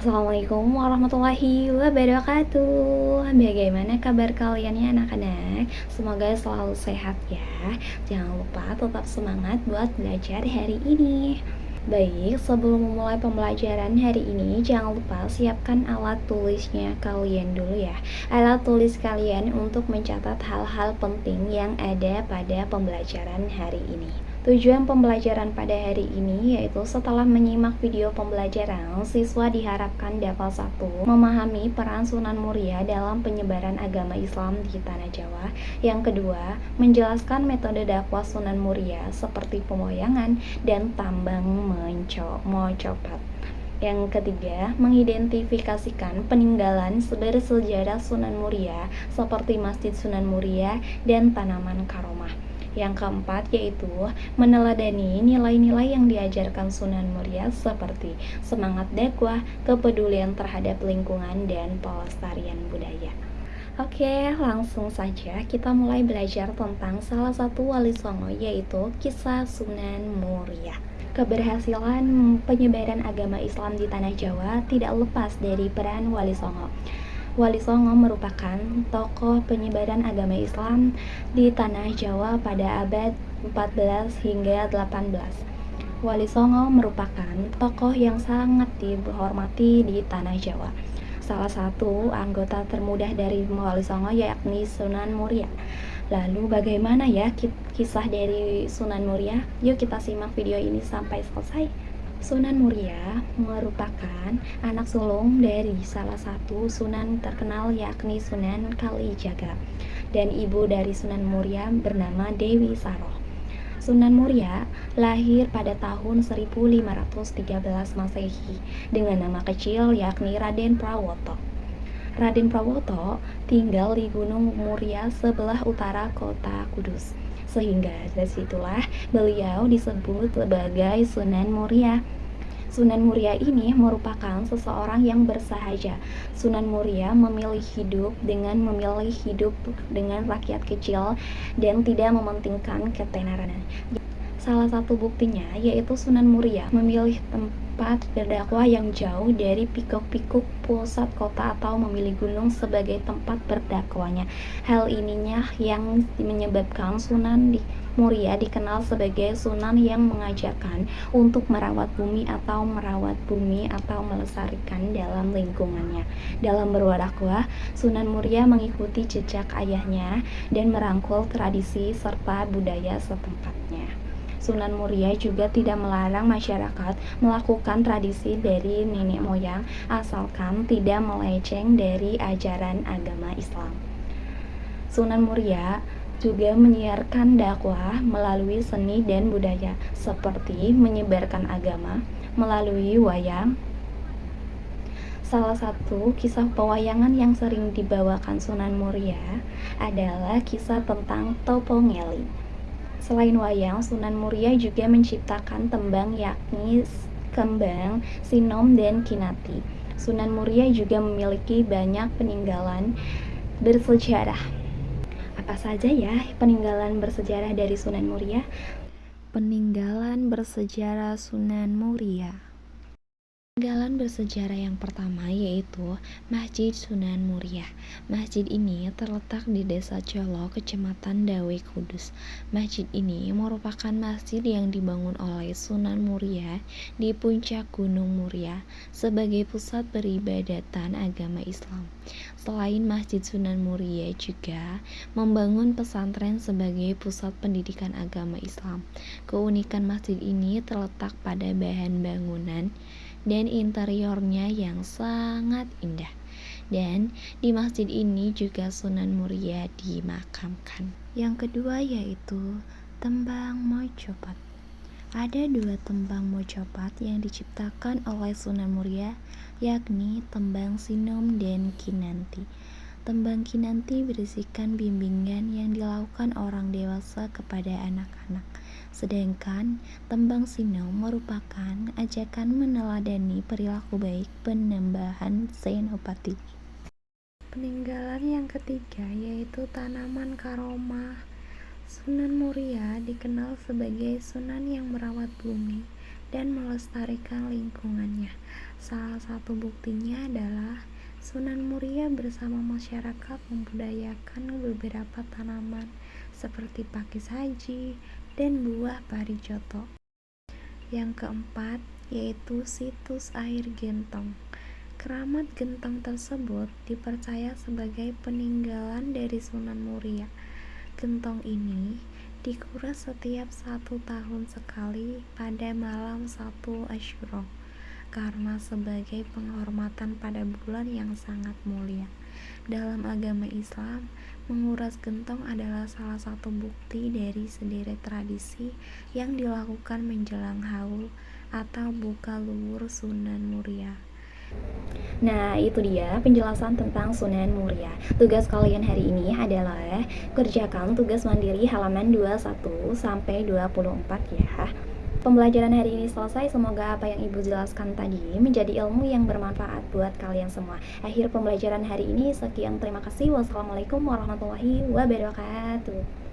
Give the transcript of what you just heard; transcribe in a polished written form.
Assalamualaikum warahmatullahi wabarakatuh. Bagaimana kabar kalian ya anak-anak? Semoga selalu sehat ya. Jangan lupa tetap semangat buat belajar hari ini. Baik, sebelum memulai pembelajaran hari ini, jangan lupa siapkan alat tulisnya kalian dulu ya. Alat tulis kalian untuk mencatat hal-hal penting yang ada pada pembelajaran hari ini. Tujuan pembelajaran pada hari ini yaitu setelah menyimak video pembelajaran, siswa diharapkan dapat satu, memahami peran Sunan Muria dalam penyebaran agama Islam di Tanah Jawa. Yang kedua, menjelaskan metode dakwah Sunan Muria seperti pemoyangan dan tambang mocopat. Yang ketiga, mengidentifikasikan peninggalan bersejarah Sunan Muria seperti Masjid Sunan Muria dan tanaman karomah. Yang keempat yaitu meneladani nilai-nilai yang diajarkan Sunan Muria seperti semangat dakwah, kepedulian terhadap lingkungan, dan pelestarian budaya. Oke, langsung saja kita mulai belajar tentang salah satu wali songo yaitu kisah Sunan Muria. Keberhasilan penyebaran agama Islam di Tanah Jawa tidak lepas dari peran Wali Songo. Wali Songo merupakan tokoh penyebaran agama Islam di Tanah Jawa pada abad 14 hingga 18. Wali Songo merupakan tokoh yang sangat dihormati di Tanah Jawa. Salah satu anggota termuda dari Wali Songo yakni Sunan Muria. Lalu bagaimana ya kisah dari Sunan Muria? Yuk kita simak video ini sampai selesai. Sunan Muria merupakan anak sulung dari salah satu sunan terkenal yakni Sunan Kalijaga, dan ibu dari Sunan Muria bernama Dewi Saroh. Sunan Muria lahir pada tahun 1513 Masehi dengan nama kecil yakni Raden Prawoto. Raden Prawoto tinggal di Gunung Muria sebelah utara kota Kudus, sehingga dari situlah beliau disebut sebagai Sunan Muria. Sunan Muria ini merupakan seseorang yang bersahaja. Sunan Muria memilih hidup dengan rakyat kecil dan tidak mementingkan ketenaran. Salah satu buktinya yaitu Sunan Muria memilih tempat berdakwah yang jauh dari pikuk-pikuk pusat kota atau memilih gunung sebagai tempat berdakwahnya. Hal ininya yang menyebabkan Sunan Muria dikenal sebagai sunan yang mengajarkan untuk merawat bumi atau melestarikan dalam lingkungannya. Dalam berdakwah, Sunan Muria mengikuti jejak ayahnya dan merangkul tradisi serta budaya setempatnya. Sunan Muria juga tidak melarang masyarakat melakukan tradisi dari nenek moyang asalkan tidak melenceng dari ajaran agama Islam. Sunan Muria juga menyiarkan dakwah melalui seni dan budaya seperti menyebarkan agama melalui wayang. Salah satu kisah pewayangan yang sering dibawakan Sunan Muria adalah kisah tentang Topongeli. Selain wayang, Sunan Muria juga menciptakan tembang yakni kembang, sinom, dan kinati. Sunan Muria juga memiliki banyak peninggalan bersejarah. Apa saja ya peninggalan bersejarah dari Sunan Muria? Peninggalan bersejarah Sunan Muria. Peninggalan bersejarah yang pertama yaitu Masjid Sunan Muria. Masjid ini terletak di Desa Colo, Kecamatan Dawe, Kudus. Masjid ini merupakan masjid yang dibangun oleh Sunan Muria di puncak Gunung Muria sebagai pusat peribadatan agama Islam. Selain Masjid Sunan Muria juga membangun pesantren sebagai pusat pendidikan agama Islam. Keunikan masjid ini terletak pada bahan bangunan dan interiornya yang sangat indah. Dan di masjid ini juga Sunan Muria dimakamkan. Yang kedua yaitu tembang mocopat. Ada dua tembang mocopat yang diciptakan oleh Sunan Muria, yakni tembang sinom dan kinanti. Tembang kinanti berisikan bimbingan yang dilakukan orang dewasa kepada anak-anak. Sedangkan tembang sinom merupakan ajakan meneladani perilaku baik penambahan senopati. Peninggalan yang ketiga yaitu tanaman karomah. Sunan Muria dikenal sebagai sunan yang merawat bumi dan melestarikan lingkungannya. Salah satu buktinya adalah Sunan Muria bersama masyarakat membudidayakan beberapa tanaman seperti pakis haji dan buah parijoto. Yang keempat yaitu situs air Gentong. Keramat Gentong tersebut dipercaya sebagai peninggalan dari Sunan Muria. Gentong ini dikuras setiap 1 tahun sekali pada malam 1 Asyura karena sebagai penghormatan pada bulan yang sangat mulia. Dalam agama Islam, menguras gentong adalah salah satu bukti dari sederet tradisi yang dilakukan menjelang haul atau buka luwur Sunan Muria. Nah, itu dia penjelasan tentang Sunan Muria. Tugas kalian hari ini adalah kerjakan tugas mandiri halaman 21 sampai 24 ya. Pembelajaran hari ini selesai. Semoga apa yang Ibu jelaskan tadi menjadi ilmu yang bermanfaat buat kalian semua. Akhir pembelajaran hari ini, sekian, terima kasih. Wassalamualaikum warahmatullahi wabarakatuh.